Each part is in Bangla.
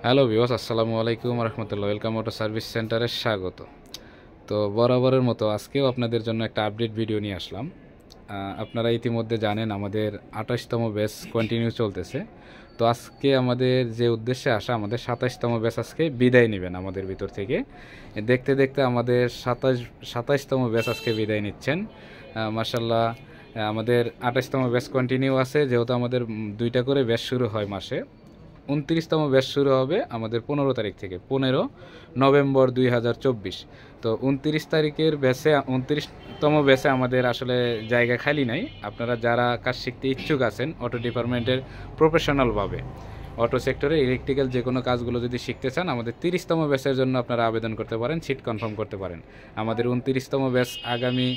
হ্যালো ভিউয়ার্স, আসসালামু আলাইকুম রহমতুল্লাহ। ওয়েলকাম অটো সার্ভিস সেন্টারে স্বাগত। তো বরাবরের মতো আজকেও আপনাদের জন্য একটা আপডেট ভিডিও নিয়ে আসলাম। আপনারা ইতিমধ্যে জানেন আমাদের 28তম ব্যাচ কন্টিনিউ চলতেছে। তো আজকে আমাদের যে উদ্দেশ্যে আসা, আমাদের 27তম ব্যাচ আজকে বিদায় নেবেন আমাদের ভিতর থেকে। দেখতে দেখতে আমাদের 27তম ব্যাচ আজকে বিদায় নিচ্ছেন। মার্শাল্লাহ, আমাদের 28তম ব্যাচ কন্টিনিউ আছে, যেহেতু আমাদের দুইটা করে ব্যাচ শুরু হয় মাসে। 29তম ব্যাচ শুরু হবে আমাদের 15 তারিখ থেকে, 15 নভেম্বর 2024। তো 29 তারিখের ব্যাচে, 29তম ব্যাচে আমাদের আসলে জায়গা খালি নাই। আপনারা যারা কাজ শিখতে ইচ্ছুক আছেন অটো ডিপার্টমেন্টের প্রফেশনালভাবে, অটো সেক্টরে ইলেকট্রিক্যাল যে কোনো কাজগুলো যদি শিখতে চান, আমাদের 30তম ব্যাচের জন্য আপনারা আবেদন করতে পারেন, সিট কনফার্ম করতে পারেন। আমাদের 29তম ব্যাচ আগামী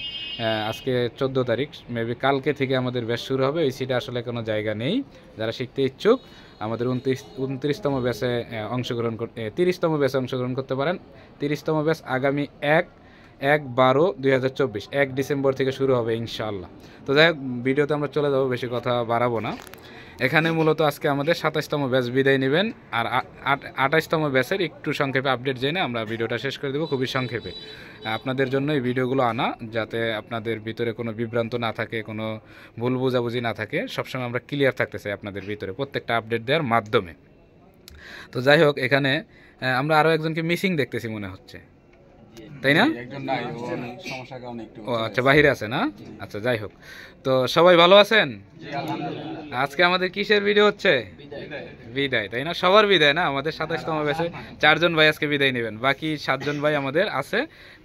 আজকে 14 তারিখ, মেবি কালকে থেকে আমাদের ব্যাচ শুরু হবে। ওই সিটে আসলে কোনো জায়গা নেই। যারা শিখতে ইচ্ছুক আমাদের 29তম ব্যাচে অংশগ্রহণ করতে, 30তম ব্যাচে অংশগ্রহণ করতে পারেন। 30তম ব্যাচ আগামী 1/12/2024, 1 ডিসেম্বর থেকে শুরু হবে ইনশাআল্লাহ। তো যাই হোক, ভিডিওতে আমরা চলে যাবো, বেশি কথা বাড়াবো না। এখানে মূলত আজকে আমাদের 27তম ব্যাচ বিদায় নেবেন, আর 28তম ব্যাচের একটু সংক্ষেপে আপডেট জেনে আমরা ভিডিওটা শেষ করে দেবো, খুবই সংক্ষেপে। আপনাদের জন্য এই ভিডিওগুলো আনা, যাতে আপনাদের ভিতরে কোনো বিভ্রান্ত না থাকে, কোনো ভুল বোঝাবুঝি না থাকে। সবসময় আমরা ক্লিয়ার থাকতে চাই আপনাদের ভিতরে প্রত্যেকটা আপডেট দেওয়ার মাধ্যমে। তো যাই হোক, এখানে আমরা আরও একজনকে মিসিং দেখতেছি মনে হচ্ছে, তাই না? ও আচ্ছা, বাহিরে আছে না? আচ্ছা, যাই হোক। তো সবাই ভালো আছেন? আজকে আমাদের কিসের ভিডিও হচ্ছে? বিদায়, তাই না? সবার বিদায় না, আমাদের 27তম ব্যাচে 4 জন ভাই আজকে বিদায় নেবেন, বাকি 7 জন ভাই আমাদের আছে।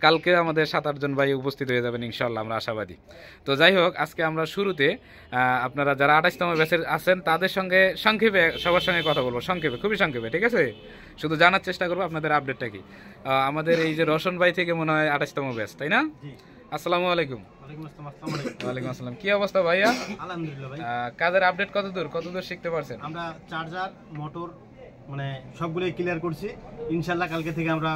কালকে আমাদের 7-8 জন ভাই উপস্থিত হয়ে যাবেন ইনশাল্লাহ, আমরা আশাবাদী। তো যাই হোক, আজকে আমরা শুরুতে আপনারা যারা 28তম ব্যাচের আছেন তাদের সঙ্গে সংক্ষেপে সবার সঙ্গে কথা বলবো, সংক্ষেপে, খুবই সংক্ষেপে, ঠিক আছে? শুধু জানার চেষ্টা করবো আপনাদের আপডেটটা কি। আমাদের এই যে রোশন ভাই থেকে মনে হয় 28তম ব্যাচ, তাই না? আসসালামু আলাইকুম। ওয়ালাইকুম আসসালাম। কি অবস্থা ভাইয়া? আলহামদুলিল্লাহ ভাই। কাজের আপডেট কতদূর শিখতে পারছেন? আমরা চার্জার, মোটর মানে সবগুলোই ক্লিয়ার করছি। ইনশাআল্লাহ কালকে থেকে আমরা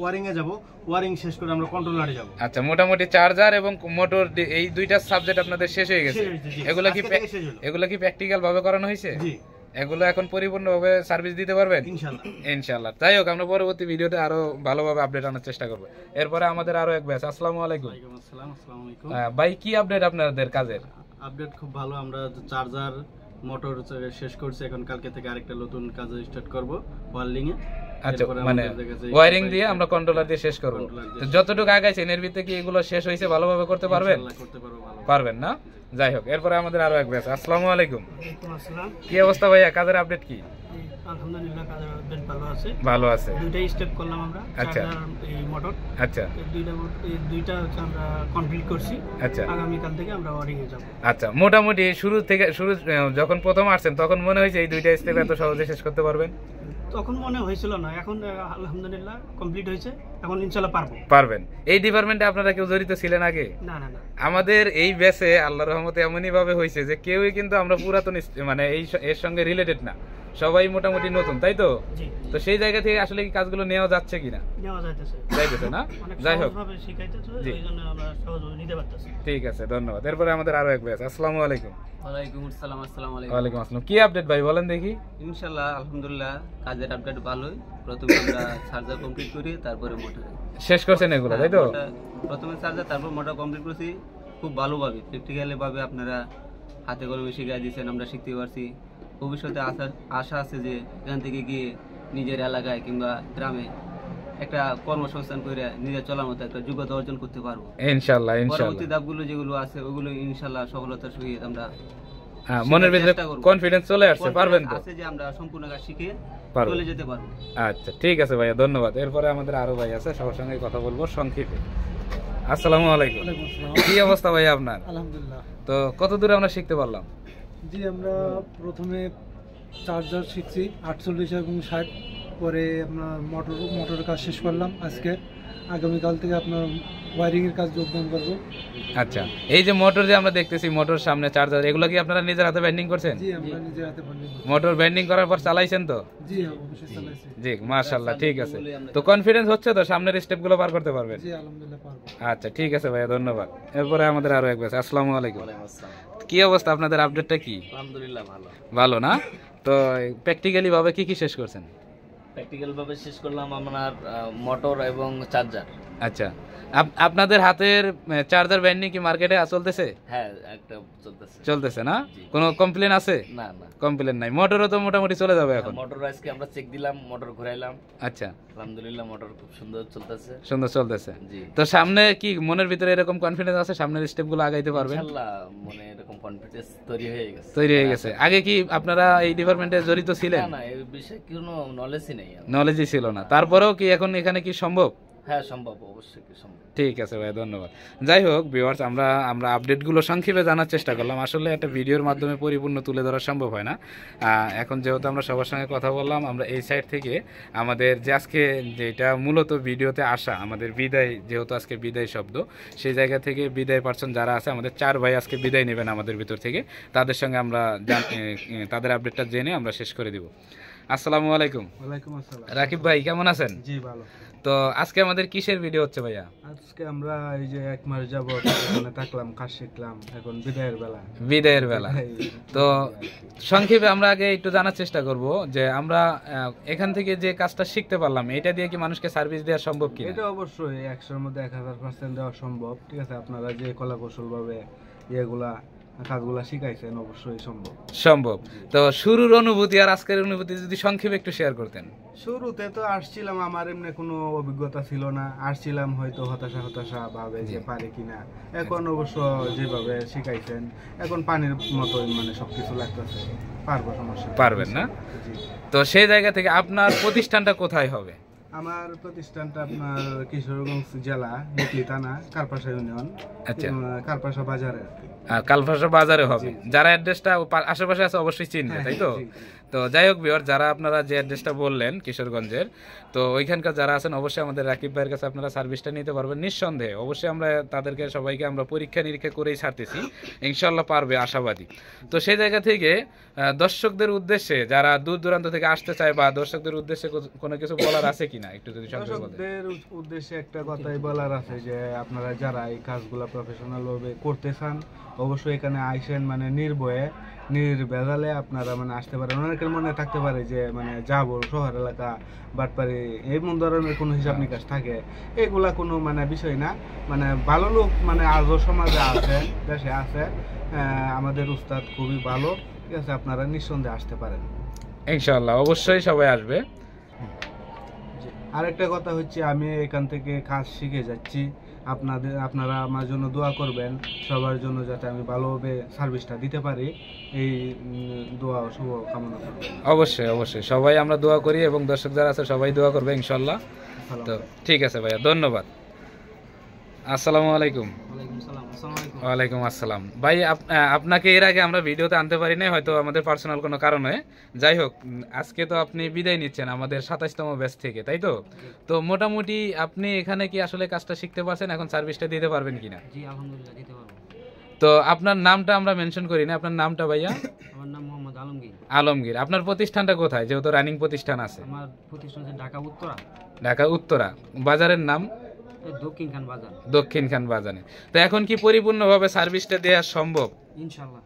ওয়ারিং এ যাব, ওয়ারিং শেষ করে আমরা কন্ট্রোলারে যাব। আচ্ছা, মোটামুটি চার্জার এবং মোটর এই দুইটা সাবজেক্ট আপনাদের শেষ হয়ে গেছে। এগুলা কি প্র্যাকটিক্যাল ভাবে করানো হয়েছে? জি। এগুলো এখন পরিপূর্ণভাবে সার্ভিস দিতে পারবেন ইনশাআল্লাহ। ইনশাআল্লাহ। যাই হোক, আমরা পরবর্তী ভিডিওতে আরো ভালোভাবে আপডেট আনার চেষ্টা করব। এরপরে আমাদের আরো এক ব্যাচ। আসসালামু আলাইকুম। ওয়ালাইকুম আসসালাম। আসসালামু আলাইকুম। ভাই, কি আপডেট আপনাদের কাজের? আপডেট খুব ভালো। আমরা চার্জার, মোটর শেষ করছি, এখন কালকে থেকে আরেকটা নতুন কাজ স্টার্ট করব ওয়ারিং এ। আচ্ছা, মানে ওয়ারিং দিয়ে আমরা কন্ট্রোলার দিয়ে শেষ করব। তো যতটুকু আগাইছেন এর ভিতরে কি এগুলো শেষ হয়েছে, ভালোভাবে করতে পারবেন? ইনশাআল্লাহ করতে পারবো ভালো। পারবেন না? যাই হোক, এরপরে আমাদের আরো এক ব্যাচ। আসসালামু আলাইকুম। ওয়ালাইকুম আসসালাম। কি অবস্থা ভাইয়া, কাজের আপডেট কি? আলহামদুলিল্লাহ, কাজের আপডেট ভালো আছে। ভালো আছে। দুইটাই স্টেপ করলাম আমরা, আচ্ছা। চার্জার এই মোটর। আচ্ছা, দুইটা হচ্ছে আমরা কমপ্লিট করছি। আচ্ছা, আগামী কাল থেকে আমরা ওয়ারিং এ যাব। আচ্ছা। মোটামুটি শুরু যখন প্রথম আসছেন তখন মনে হয়েছে এই দুইটা স্টেপ এত সহজে শেষ করতে পারবেন? তখন মনে হয়েছিল না, এখন আলহামদুলিল্লাহ কমপ্লিট হয়েছে, এখন ইনশাআল্লাহ পারবেন। এই ডিপার্টমেন্টে আপনারা কেউ জড়িত ছিলেন আগে? না না না। আমাদের এই ব্যাচে আল্লাহর রহমতে এমনই ভাবে হয়েছে যে কেউই কিন্তু আমরা পুরাতন মানে এর সঙ্গে রিলেটেড না, সবাই মোটামুটি নতুন, তাই তো? জি। তো সেই জায়গা থেকে আসলে কি কাজগুলো নেওয়া যাচ্ছে কিনা? নেওয়া যাইতেছে না? যাই হোক, শিখাইতেছে, জি। এইজন্য আমরা সহজভাবে নিতে পারতেছি। ঠিক আছে, ধন্যবাদ। এরপরে আমাদের আরো এক ব্যাচ। আসসালামু আলাইকুম। ওয়ালাইকুম আসসালাম। আসসালামু আলাইকুম। ওয়ালাইকুম আসসালাম। কি আপডেট ভাই, বলেন দেখি। ইনশাআল্লাহ আলহামদুলিল্লাহ কাজের আপডেট ভালোই। প্রথমে আমরা চার্জার কমপ্লিট করি, তারপরে মোটর শেষ করছেন এগুলো, তাই তো? প্রথমে চার্জার, তারপর মোটর কমপ্লিট করছি খুব ভালোভাবে, প্র্যাকটিক্যালি ভাবে আপনারা হাতে কলমে শিখিয়ে দিয়েছেন, আমরা শিখতে পারছি। ভবিষ্যতে আশা আছে যে এখান থেকে গিয়ে নিজের এলাকায় কিংবা গ্রামে একটা কর্মসংস্থান করে নিজের চলার মতো একটা যোগ্যতা অর্জন করতে পারবো ইনশাআল্লাহ। পরবর্তী ধাপগুলো যেগুলো আছে ওগুলো ইনশাআল্লাহ সফলতার সহিত আমরা মনের ভিতরে কনফিডেন্স চলে আসছে, পারবেন তো? আছে যে আমরা সম্পূর্ণ কাজ শিখে পারবো, চলে যেতে পারবো। আচ্ছা, ঠিক আছে ভাইয়া, ধন্যবাদ। এরপরে আমাদের আরো ভাই আছে, সবার সঙ্গে কথা বলবো সংক্ষেপে। আসসালামু আলাইকুম। কি অবস্থা ভাইয়া আপনার? আলহামদুলিল্লাহ। তো কত দূরে আমরা শিখতে পারলাম? জি, আমরা প্রথমে চার্জার শিখছি 48 এবং 60, পরে আপনার মোটরের কাজ শেষ করলাম আজকে। আগামীকাল থেকে আপনার ওয়ারিং এর কাজ যোগদান করব। আচ্ছা, এই যে মোটর যে আমরা দেখতেছি, মোটর সামনে চার্জার, এগুলো কি আপনারা নিজের হাতে ব্যান্ডিং করছেন? জি, আমরা নিজের হাতে বানিয়ে করছি। মোটর ব্যান্ডিং করার পর চালাইছেন তো? জি, অবশ্যই চালাইছি। জি, মাশাআল্লাহ, ঠিক আছে। তো কনফিডেন্স হচ্ছে তো সামনের স্টেপগুলো পার করতে পারবেন? জি, আলহামদুলিল্লাহ পারবো। আচ্ছা, ঠিক আছে ভাইয়া, ধন্যবাদ। এরপরে আমাদের আরো এক ব্যাচ। আসসালামু আলাইকুম। কি অবস্থা আপনাদের, আপডেটটা কি? আলহামদুলিল্লাহ ভালো। ভালো না? তো প্র্যাকটিক্যালি ভাবে কি কি শেষ করছেন? প্র্যাকটিক্যাল ভাবে শেষ করলাম আপনার মোটর এবং চার্জার। আচ্ছা, আপনাদের হাতের চার্জার ব্যান্ডিং কি মার্কেটে চলতেছে? হ্যাঁ, একটা চলতেছে। চলতেছে না? জি। কোনো কমপ্লেন আছে? না না, কমপ্লেন নাই। মোটরও তো মোটামুটি চলে যাবে এখন। মোটর আজকে আমরা চেক দিলাম, মোটর ঘুরাইলাম, আচ্ছা, আলহামদুলিল্লাহ মোটর খুব সুন্দর চলতেছে। সুন্দর চলতেছে। জি, তো সামনে কি মনের ভিতরে এরকম কনফিডেন্স আছে সামনের স্টেপগুলো আগাইতে পারবেন? ইনশাআল্লাহ মনে এরকম কনফিডেন্স তৈরি হয়ে গেছে। তৈরি হয়ে গেছে। আগে কি আপনারা এই ডিপার্টমেন্টে জড়িত ছিলেন? না না, এই বিষয়ে কোনো নলেজই নেই আমার। নলেজই ছিল না, তারপরেও কি এখন এখানে কি সম্ভব? হ্যাঁ সম্ভব, অবশ্যই কি সম্ভব। ঠিক আছে ভাই, ধন্যবাদ। যাই হোক ভিউয়ার্স, আমরা আপডেটগুলো সংক্ষেপে জানার চেষ্টা করলাম। আসলে একটা ভিডিওর মাধ্যমে পরিপূর্ণ তুলে ধরা সম্ভব হয় না। এখন যেহেতু আমরা সবার সঙ্গে কথা বললাম, আমরা এই সাইড থেকে আমাদের যে আজকে যেটা মূলত ভিডিওতে আসা আমাদের বিদায়, যেহেতু আজকে বিদায় শব্দ, সেই জায়গা থেকে বিদায় পার্সন যারা আছে, আমাদের 4 ভাই আজকে বিদায় নেবেন আমাদের ভিতর থেকে। তাদের সঙ্গে আমরা তাদের আপডেটটা জেনে আমরা শেষ করে দিব। আসসালামু আলাইকুম। ওয়ালাইকুম আসসালাম। রাকিব ভাই কেমন আছেন? জি ভালো। তো আজকে আমাদের কিসের ভিডিও হচ্ছে ভাইয়া? আজকে আমরা এই যে 1 মাস যাবত এখানে থাকলাম, কাজ শিখলাম, এখন বিদায়ের বেলা। বিদায়ের বেলা। তো সংক্ষেপে আমরা আগে একটু জানার চেষ্টা করব যে আমরা এখান থেকে যে কাজটা শিখতে পারলাম, এটা দিয়ে কি মানুষকে সার্ভিস দেওয়া সম্ভব কিনা? এটা অবশ্যই 100-র মধ্যে 1000% দেওয়া সম্ভব। ঠিক আছে, আপনারা যে কলা কৌশল ভাবে এগুলা কাজগুলা শিখাইছেন অবশ্যই সম্ভব। সম্ভব। তো শুরুর অনুভূতি আর আজকের অনুভূতি যদি সংক্ষেপে একটু শেয়ার করতেন। শুরুতে তো আসছিলাম, আমার এমনি কোনো অভিজ্ঞতা ছিল না, আসছিলাম হয়তো হতাশা ভাবে যে পারে কিনা। এখন অবশ্য যেভাবে শিখাইছেন এখন পানির মতোই মানে সবকিছু লাগতেছে, পারবো, সমস্যা নেই। পারবেন না? জি। তো সেই জায়গা থেকে আপনার প্রতিষ্ঠানটা কোথায় হবে? আমার প্রতিষ্ঠানটা আপনার কিশোরগঞ্জ জেলা, হুগলি থানা, কারপাশা ইউনিয়ন, আচ্ছা। কারপাশা বাজারে আর কি। কালভাসা বাজারে হবে। যারা অ্যাড্রেসটা আশেপাশে আছে অবশ্যই চিনবে, তাই তো? জি, জি। তো যাই হোক ভিউয়ার, যারা আপনারা যে অ্যাড্রেসটা বললেন কিশোরগঞ্জের, তো ওইখানকার যারা আছেন অবশ্যই আমাদের রাকিব ভাইয়ের কাছে আপনারা সার্ভিসটা নিতে পারবেন নিঃসন্দেহে। অবশ্যই আমরা তাদেরকে সবাইকে আমরা পরীক্ষা নিরীক্ষা করেই ছাড়তেছি, ইনশাল্লাহ পারবে, আশাবাদী। তো সেই জায়গা থেকে দর্শকদের উদ্দেশ্যে যারা দূর দূরান্ত থেকে আসতে চায়, বা দর্শকদের উদ্দেশ্যে কোনো কিছু বলার আছে কিনা একটু যদি সংক্ষেপে বলেন। দর্শকদের উদ্দেশ্যে একটা কথাই বলার আছে যে আপনারা যারা এই কাজগুলো প্রফেশনাল ভাবে করতে চান অবশ্যই এখানে আইসেন, মানে নির্ভয়ে নির্ভেজালে আপনারা মানে আসতে পারেন। অনেকের মনে থাকতে পারে যে মানে যাবো শহর এলাকা, বাটপাড়ি, এমন ধরনের কোনো হিসাব নিকাশ থাকে, এগুলা কোনো মানে বিষয় না। মানে ভালো লোক মানে আজও সমাজে আছে, দেশে আছে। আমাদের উস্তাদ খুবই ভালো। ঠিক আছে, আপনারা নিঃসন্দেহে আসতে পারেন ইনশাআল্লাহ, অবশ্যই সবাই আসবে। আরেকটা কথা হচ্ছে, আমি এখান থেকে কাজ শিখে যাচ্ছি, আপনারা আমার জন্য দোয়া করবেন, সবার জন্য যাতে আমি ভালোভাবে সার্ভিসটা দিতে পারি, এই দোয়া শুভ কামনা করবেন। অবশ্যই অবশ্যই সবাই আমরা দোয়া করি, এবং দর্শক যারা আছে সবাই দোয়া করবে ইনশাআল্লাহ। তো ঠিক আছে ভাইয়া, ধন্যবাদ। আসসালামু আলাইকুম। ওয়ালাইকুম আসসালাম। ভাই আপনাকে এর আগে আমরা ভিডিওতে আনতে পারি নাই, হয়তো আমাদের পার্সোনাল কোনো কারণে। যাই হোক, আজকে তো আপনি বিদায় নিচ্ছেন আমাদের 27তম ব্যাচ থেকে, তাই তো? তো মোটামুটি আপনি এখানে কি আসলে কাজটা শিখতে পারছেন, এখন সার্ভিসটা দিতে পারবেন কিনা? জি আলহামদুলিল্লাহ দিতে পারবো। তো আপনার নামটা আমরা মেনশন করি না, আপনার নামটা ভাইয়া? আমার নাম মোহাম্মদ আলমগীর। আলমগীর। আপনার প্রতিষ্ঠানটা কোথায়, যেহেতু রানিং প্রতিষ্ঠান আছে? আমার প্রতিষ্ঠান হচ্ছে ঢাকা উত্তরা। ঢাকা উত্তরা। বাজারের নাম? দক্ষিণ খান বাজার। দক্ষিণ খান বাজারে। তো এখন কি পরিপূর্ণভাবে সার্ভিসটা দেওয়া সম্ভব, ইনশাআল্লাহ?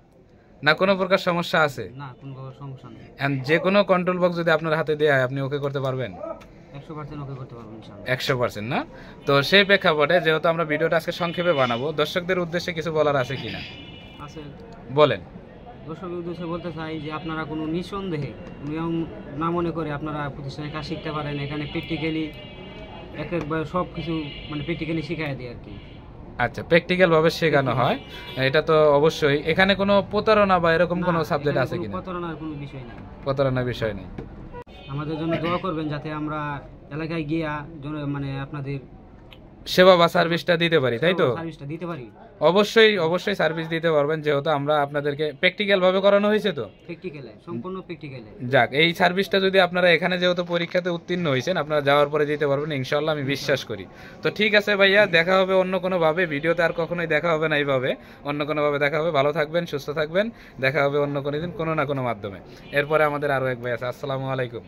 না কোনো প্রকার সমস্যা আছে? না, কোনো সমস্যা নেই। And যে কোনো কন্ট্রোল বক্স যদি আপনার হাতে দেয়া হয় আপনি ওকে করতে পারবেন? 100% ওকে করতে পারবো ইনশাআল্লাহ। 100% না? তো সেই প্রেক্ষাপটে যেহেতু আমরা ভিডিওটা আজকে সংক্ষেপে বানাবো, দর্শকদের উদ্দেশ্যে কিছু বলার আছে কিনা আছে। বলেন। দর্শকের উদ্দেশ্যে বলতে চাই যে আপনারা কোনো নিঃসন্দেহে নিয়ম না মনে করে আপনারা প্রতিষ্ঠানে কাজ শিখতে পারেন। এখানে প্র্যাকটিক্যালি একবার সব কিছু মানে প্র্যাকটিক্যালি শেখায় দেয় আর কি। আচ্ছা, প্র্যাকটিক্যাল ভাবে শেখানো হয়, এটা তো অবশ্যই। এখানে কোনো প্রতারণা বা এরকম কোনো সাবজেক্ট আছে কিনা? প্রতারণার কোনো বিষয় নেই। প্রতারণার বিষয় নেই। আমাদের জন্য দোয়া করবেন যাতে আমরা এলাকায় গিয়া মানে আপনাদের সেবা বা সার্ভিসটা দিতে পারি, তাই তো? সার্ভিসটা দিতে পারি। অবশ্যই অবশ্যই সার্ভিস দিতে পারবেন, যেহেতু আমরা আপনাদেরকে প্র্যাকটিক্যাল ভাবে করানো হয়েছে। তো প্র্যাকটিক্যালে, সম্পূর্ণ প্র্যাকটিক্যালে। যাক, এই সার্ভিসটা যদি আপনারা এখানে যেহেতু পরীক্ষাতে উত্তীর্ণ হয়েছেন, আপনারা যাওয়ার পরে দিতে পারবেন ইনশাআল্লাহ, আমি বিশ্বাস করি। তো ঠিক আছে ভাইয়া, দেখা হবে অন্য কোনো ভাবে। ভিডিওতে আর কখনোই দেখা হবে না এইভাবে, অন্য কোনো ভাবে দেখা হবে। ভালো থাকবেন, সুস্থ থাকবেন, দেখা হবে অন্য কোনো দিন কোনো না কোনো মাধ্যমে। এরপরে আমাদের আরো এক ভাই আছে। আসসালামু আলাইকুম।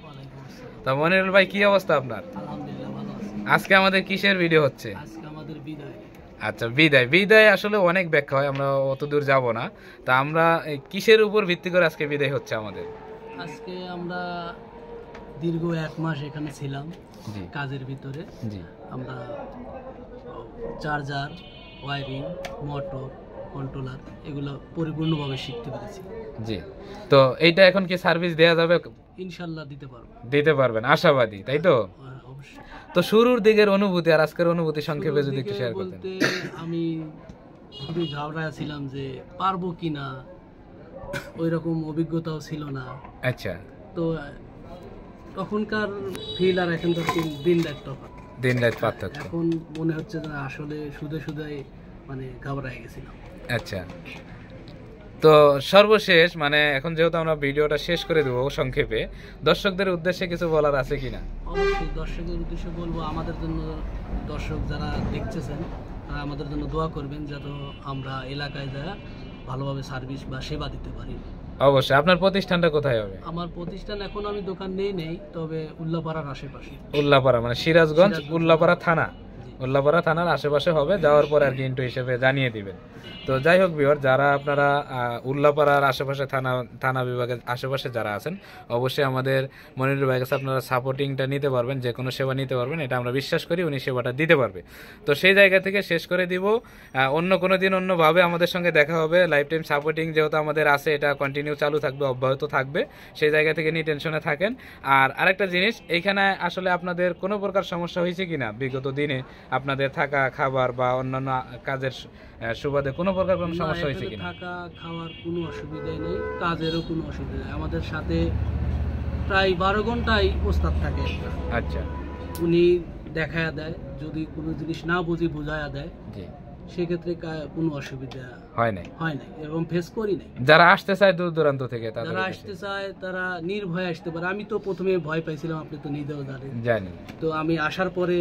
তো মনিরুল ভাই, কি অবস্থা আপনার? আলহামদুলিল্লাহ ভালো আছি। আজকে আমাদের কিসের ভিডিও হচ্ছে? আজকে আমাদের বিদায়। আচ্ছা, বিদায় আসলে অনেক ব্যাখ্যা হয়, আমরা অত দূর যাব না। তা আমরা কিসের উপর ভিত্তি করে আজকে বিদায় হচ্ছে আমাদের? আজকে আমরা দীর্ঘ 1 মাস এখানে ছিলাম জি কাজের ভিতরে। জি আমরা চার্জার, ওয়ারিং, মোটর, কন্ট্রোলার এগুলো পরিপূর্ণভাবে শিখতে পেরেছি। জি। তো এইটা এখন কি সার্ভিস দেয়া যাবে? ইনশাল্লাহ দিতে পারবো। দিতে পারবেন, আশাবাদী, তাই তো? অবশ্যই। তো শুরুর দিকের অনুভূতি আর আজকের অনুভূতি সংক্ষেপে যদি একটু শেয়ার করতেন। বলতে আমি খুবই ঘাবড়ায় ছিলাম যে পারবো কিনা, ওই রকম অভিজ্ঞতাও ছিল না। আচ্ছা। তো তখনকার ফিল আর এখনকার ফিল দিন রাত তফাৎ। দিন রাত পার্থক্য। এখন মনে হচ্ছে যে আসলে শুধু মানে ঘাবড়ায় গেছিলাম। আচ্ছা। তো সর্বশেষ মানে এখন যেহেতু আমরা ভিডিওটা শেষ করে দেবো সংক্ষেপে, দর্শকদের উদ্দেশ্যে কিছু বলার আছে কিনা? অবশ্যই দর্শকের উদ্দেশ্যে বলবো, আমাদের জন্য দর্শক যারা দেখতেছেন তারা আমাদের জন্য দোয়া করবেন যাতে আমরা এলাকায় যারা ভালোভাবে সার্ভিস বা সেবা দিতে পারি। অবশ্যই। আপনার প্রতিষ্ঠানটা কোথায় হবে? আমার প্রতিষ্ঠান এখন আমি দোকান নেই, তবে উল্লাপাড়ার আশেপাশে। উল্লাপাড়া মানে সিরাজগঞ্জ উল্লাপাড়া থানা, জি। উল্লাপাড়া থানার আশেপাশে হবে, যাওয়ার পর আর কি ইন্টু হিসেবে জানিয়ে দিবেন। তো যাই হোক ভিউয়ার, যারা আপনারা উল্লাপাড়ার আশেপাশে থানা বিভাগের আশেপাশে যারা আছেন, অবশ্যই আমাদের মনিরুল ভাইয়ের কাছে আপনারা সাপোর্টিংটা নিতে পারবেন, যে কোনো সেবা নিতে পারবেন, এটা আমরা বিশ্বাস করি উনি সেবাটা দিতে পারবে। তো সেই জায়গা থেকে শেষ করে দিব। অন্য কোনো দিন অন্যভাবে আমাদের সঙ্গে দেখা হবে। লাইফ টাইম সাপোর্টিং যেহেতু আমাদের আছে, এটা কন্টিনিউ চালু থাকবে, অব্যাহত থাকবে। সেই জায়গা থেকে নিয়ে টেনশনে থাকেন। আর আরেকটা জিনিস, এইখানে আসলে আপনাদের কোনো প্রকার সমস্যা হয়েছে কিনা বিগত দিনে, আপনাদের থাকা খাবার বা অন্যান্য কাজের সুবাদে কোনো প্রকার কোনো সমস্যা হয়েছে কিনা? থাকা খাওয়ার কোনো অসুবিধাই নেই, কাজেরও কোনো অসুবিধা নেই। আমাদের সাথে প্রায় 12 ঘন্টাই ওস্তাদ থাকে। আচ্ছা। উনি দেখায়া দেয়, যদি কোনো জিনিস না বুঝি বোঝায়া দেয়। জি। সেক্ষেত্রে কোনো অসুবিধা হয় নাই এবং ফেস করি নাই। যারা আসতে চায় দূর দূরান্ত থেকে, যারা আসতে চায় তারা নির্ভয়ে আসতে পারে। আমি তো প্রথমে ভয় পাইছিলাম, আপনি তো নিজেও জানেন। জানি। তো আমি আসার পরে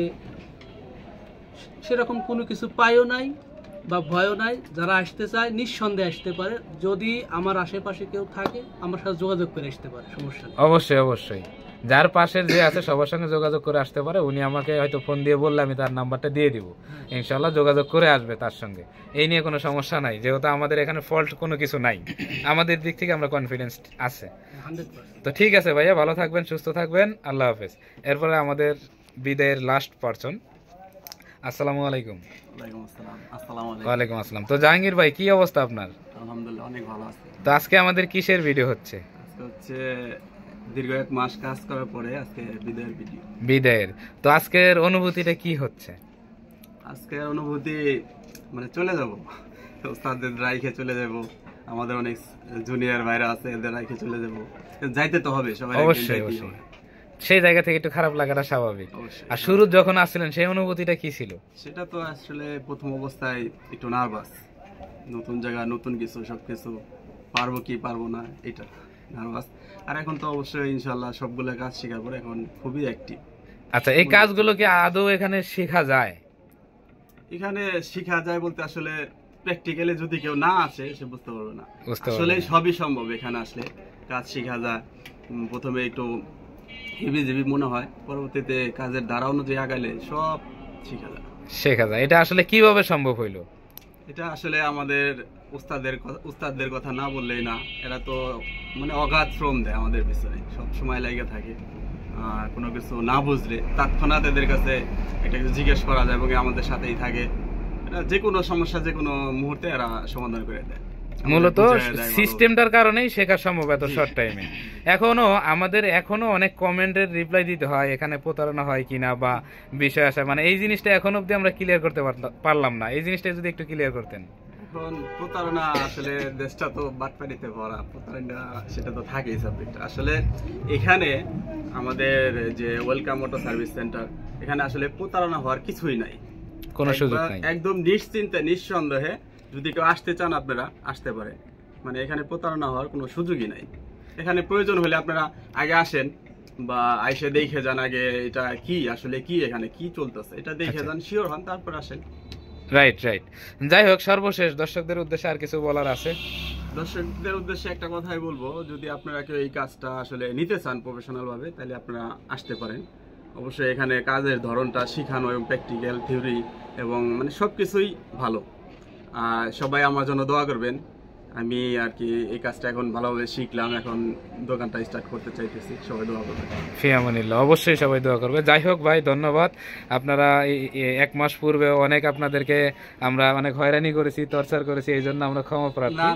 সেরকম কোনো কিছু পাইও নাই বা ভয়ও নাই। যারা আসতে চায় নিঃসন্দেহে আসতে পারে। যদি আমার আশেপাশে কেউ থাকে আমার সাথে যোগাযোগ করে আসতে পারে, সমস্যা নেই। অবশ্যই অবশ্যই। যার পাশের যে আছে সবার সঙ্গে যোগাযোগ করে আসতে পারে। উনি আমাকে হয়তো ফোন দিয়ে বললে আমি তার নাম্বারটা দিয়ে দিব, ইনশাল্লাহ যোগাযোগ করে আসবে তার সঙ্গে। এই নিয়ে কোনো সমস্যা নাই, যেহেতু আমাদের এখানে ফল্ট কোনো কিছু নাই, আমাদের দিক থেকে আমরা কনফিডেন্স আছে। 100%। তো ঠিক আছে ভাইয়া, ভালো থাকবেন, সুস্থ থাকবেন, আল্লাহ হাফেজ। এরপরে আমাদের বিদায়ের লাস্ট পারসন। আসসালামু আলাইকুম। ওয়ালাইকুম আসসালাম। তো জাহাঙ্গীর ভাই, কি অবস্থা আপনার? আলহামদুলিল্লাহ অনেক ভালো আছে। তো আজকে আমাদের কিসের ভিডিও হচ্ছে? আজকে হচ্ছে দীর্ঘ 1 মাস কাজ করার পরে আজকে বিদায়ের ভিডিও। বিদায়ের। তো আজকের অনুভূতিটা কি হচ্ছে? আজকের অনুভূতি মানে চলে যাব, ওস্তাদদের রাইখে চলে যাব। আমাদের অনেক জুনিয়র ভাইরা আছে, এদের রাইখে চলে যাব। যাইতে তো হবে সবাই। অবশ্যই অবশ্যই। সেই জায়গা থেকে একটু খারাপ লাগাটা স্বাভাবিক। অবশ্যই। আর শুরু যখন আসছিলেন সেই অনুভূতিটা কি ছিল? সেটা তো আসলে প্রথম অবস্থায় একটু নার্ভাস, নতুন জায়গা, নতুন কিছু, সবকিছু পারবো কি পারবো না, এটা নার্ভাস। আর এখন তো অবশ্যই ইনশাল্লাহ সবগুলো কাজ শেখার পরে এখন খুবই অ্যাক্টিভ। আচ্ছা, এই কাজগুলো কি আদৌ এখানে শেখা যায়? এখানে শেখা যায় বলতে আসলে প্র্যাকটিক্যালি যদি কেউ না আসে সে বুঝতে পারবে না। বুঝতে পারবে আসলে না। সবই সম্ভব এখানে আসলে, কাজ শেখা যায়। প্রথমে একটু হেভি জেভি মনে হয়, পরবর্তীতে কাজের ধারা অনুযায়ী আগাইলে সব শেখা যায়। শেখা যায়। এটা আসলে কিভাবে সম্ভব হইলো? এটা আসলে আমাদের উস্তাদদের কথা না বললেই না। এরা তো মানে অগাধ শ্রম দেয় আমাদের পিছনে, সব সময় লেগে থাকে। কোনো কিছু না বুঝলে তৎক্ষণাৎ এদের কাছে একটা কিছু জিজ্ঞেস করা যায় এবং আমাদের সাথেই থাকে। এটা যে কোনো সমস্যা যে কোনো মুহূর্তে এরা সমাধান করে দেয়। মূলত সিস্টেমটার কারণেই শেখা সম্ভব এত শর্ট টাইমে। এখনো অনেক কমেন্টের রিপ্লাই দিতে হয়, এখানে প্রতারণা হয় কিনা বা বিষয় আসে, মানে এই জিনিসটা এখন অব্দি আমরা ক্লিয়ার করতে পারলাম না। এই জিনিসটা যদি একটু ক্লিয়ার করতেন। এখন প্রতারণা আসলে দেশটা তো বাটপাড়িতে ভরা, প্রতারণা সেটা তো থাকেই সাবজেক্ট। আসলে এখানে আমাদের যে ওয়েলকাম অটো সার্ভিস সেন্টার, এখানে আসলে প্রতারণা হওয়ার কিছুই নাই, কোনো সুযোগ নাই। একদম নিশ্চিন্তে নিঃসন্দেহে যদি কেউ আসতে চান আপনারা আসতে পারে। মানে এখানে প্রতারণা হওয়ার কোনো সুযোগই নাই। এখানে প্রয়োজন হলে আপনারা আগে আসেন বা আইসে দেখে যান আগে এটা কি আসলে কি এখানে কি চলতেছে, এটা দেখে যান, শিওর হন, তারপর আসেন। Right right. যাই হোক, সর্বশেষ দর্শকদের উদ্দেশ্যে আর কিছু বলার আছে? দর্শকদের উদ্দেশ্যে একটা কথাই বলবো, যদি আপনারা কেউ এই কাজটা আসলে নিতে চান প্রফেশনাল ভাবে, তাহলে আপনারা আসতে পারেন। অবশ্যই এখানে কাজের ধরনটা শিখানো এবং প্র্যাকটিক্যাল থিওরি এবং মানে সবকিছুই ভালো। সবাই আমার জন্য দোয়া করবেন আমি আর কি এই কাজটা এখন ভালোভাবে শিখলাম, এখন দোকানটা স্টার্ট করতে চাইতেছি, সবাই দোয়া করবে। ফিয়ামানিল্লাহ, অবশ্যই সবাই দোয়া করবে। যাই হোক ভাই, ধন্যবাদ। আপনারা এক মাস পূর্বে অনেক আপনাদেরকে আমরা অনেক হয়রানি করেছি, টর্চার করেছি, এই জন্য আমরা ক্ষমা প্রার্থী।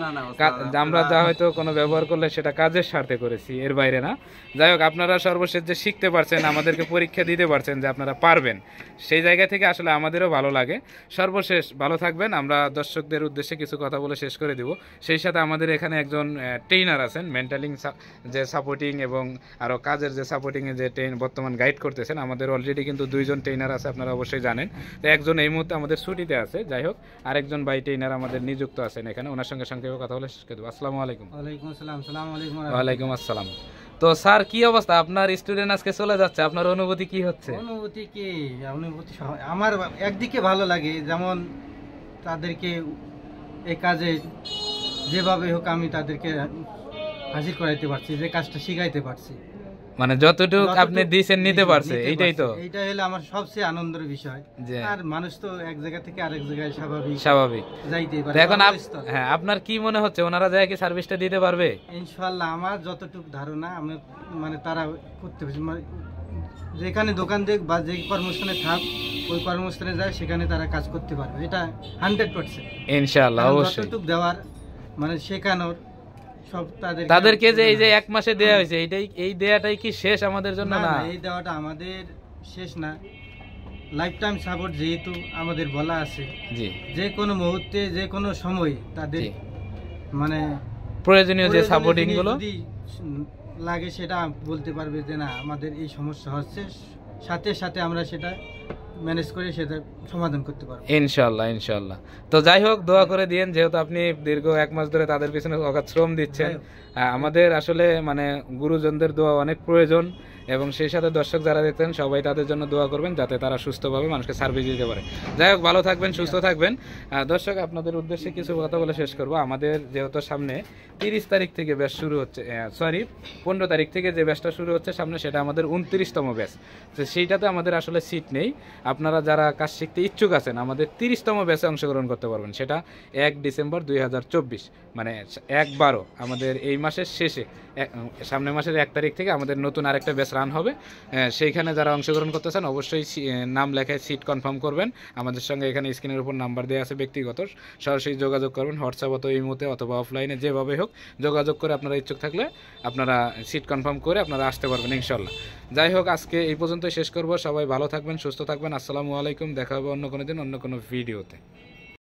আমরা যা হয়তো কোনো ব্যবহার করলে সেটা কাজের স্বার্থে করেছি, এর বাইরে না। যাই হোক, আপনারা সর্বশেষ যে শিখতে পারছেন, আমাদেরকে পরীক্ষা দিতে পারছেন যে আপনারা পারবেন, সেই জায়গা থেকে আসলে আমাদেরও ভালো লাগে। সর্বশেষ ভালো থাকবেন। আমরা দর্শকদের উদ্দেশ্যে কিছু কথা বলে শেষ করে দিব। সেই সাথে আমাদের এখানে একজন ট্রেনার আছেন, মেন্টালিং যে সাপোর্টিং এবং আরও কাজের যে সাপোর্টিংয়ে যে বর্তমান গাইড করতেছেন। আমাদের অলরেডি কিন্তু 2জন ট্রেনার আছে, আপনারা অবশ্যই জানেন। তো একজন এই মুহূর্তে আমাদের ছুটিতে আছে। যাই হোক, আরেকজন বাই ট্রেনার আমাদের নিযুক্ত আছেন এখানে, ওনার সঙ্গে সংক্ষেপে কথা বলে শেষ করে দেবো। আসসালামু আলাইকুম। ওয়ালাইকুম আসসালাম। আসসালামু আলাইকুম। ওয়ালাইকুম আসসালাম। তো স্যার, কি অবস্থা? আপনার স্টুডেন্ট আজকে চলে যাচ্ছে, আপনার অনুভূতি কি হচ্ছে? অনুভূতি আমার একদিকে ভালো লাগে, যেমন তাদেরকে এই কাজে যেভাবে হোক আমি তাদেরকে হাজির করাইতে পারছি, যে কাজটা শিখাইতে পারছি, মানে যতটুকু আপনি দিয়েছেন নিতে পারছে, এইটাই তো এইটাই হলো আমার সবচেয়ে আনন্দের বিষয়। আর মানুষ তো এক জায়গা থেকে আরেক জায়গায় স্বাভাবিক যাইতেই পারে। এখন হ্যাঁ, আপনার কি মনে হচ্ছে ওনারা যায় কি সার্ভিসটা দিতে পারবে? ইনশাআল্লাহ, আমার যতটুকু ধারণা, আমি মানে তারা করতে পারছে, যেখানে দোকান দেখ বা যে কর্মস্থানে থাক, ওই কর্মস্থানে যায়, সেখানে তারা কাজ করতে পারবে, এটা 100%। ইনশাআল্লাহ, অবশ্যই যতটুকু দেওয়ার মানে শেখানোর সব তাদেরকে যে এই যে এক মাসে দেয়া হয়েছে, এই দেয়াটাই কি শেষ আমাদের জন্য? না, এই দেওয়াটা আমাদের শেষ না, লাইফ টাইম সাপোর্ট যেহেতু আমাদের বলা আছে, জি, যে কোনো মুহূর্তে যে কোনো সময় তাদের মানে প্রয়োজনীয় যে সাপোর্টিং গুলো যদি লাগে সেটা বলতে পারবে যে না আমাদের এই সমস্যা হচ্ছে, সাথে সাথে আমরা সেটা ম্যানেজ করে সেটা সমাধান করতে পারবো ইনশাআল্লাহ। ইনশাআল্লাহ। তো যাই হোক, দোয়া করে দিয়েন, যেহেতু আপনি দীর্ঘ 1 মাস ধরে তাদের পিছনে অগাধ শ্রম দিচ্ছেন। আমাদের আসলে মানে গুরুজনদের দোয়া অনেক প্রয়োজন, এবং সেই সাথে দর্শক যারা দেখতেন সবাই তাদের জন্য দোয়া করবেন, যাতে তারা সুস্থভাবে মানুষকে সার্ভিস দিতে পারে। যাই হোক, ভালো থাকবেন, সুস্থ থাকবেন। দর্শক, আপনাদের উদ্দেশ্যে কিছু কথা বলে শেষ করবো। আমাদের যেহেতু সামনে 30 তারিখ থেকে ব্যাচ শুরু হচ্ছে, 15 তারিখ থেকে যে ব্যাচটা শুরু হচ্ছে সামনে, সেটা আমাদের 29তম ব্যাচ। তো সেইটাতে আমাদের আসলে সিট নেই। আপনারা যারা কাজ শিখতে ইচ্ছুক আছেন, আমাদের 30তম ব্যাচে অংশগ্রহণ করতে পারবেন। সেটা 1 ডিসেম্বর 2024, মানে 1/12 আমাদের এই মাসের শেষে, সামনের মাসের 1 তারিখ থেকে আমাদের নতুন আরেকটা ব্যাচ রান হবে। সেইখানে যারা অংশগ্রহণ করতে চান অবশ্যই নাম লেখায় সিট কনফার্ম করবেন। আমাদের সঙ্গে এখানে স্ক্রিনের উপর নাম্বার দেওয়া আছে, ব্যক্তিগত সরাসরি যোগাযোগ করবেন, হোয়াটসঅ্যাপ অথবা ইমোতে অথবা অফলাইনে, যেভাবে হোক যোগাযোগ করে আপনারা ইচ্ছুক থাকলে আপনারা সিট কনফার্ম করে আপনারা আসতে পারবেন ইনশাল্লাহ। যাই হোক, আজকে এই পর্যন্তই শেষ করব। সবাই ভালো থাকবেন, সুস্থ থাকবেন। আসসালামু আলাইকুম। দেখা হবে অন্য কোনো দিন অন্য কোনো ভিডিওতে।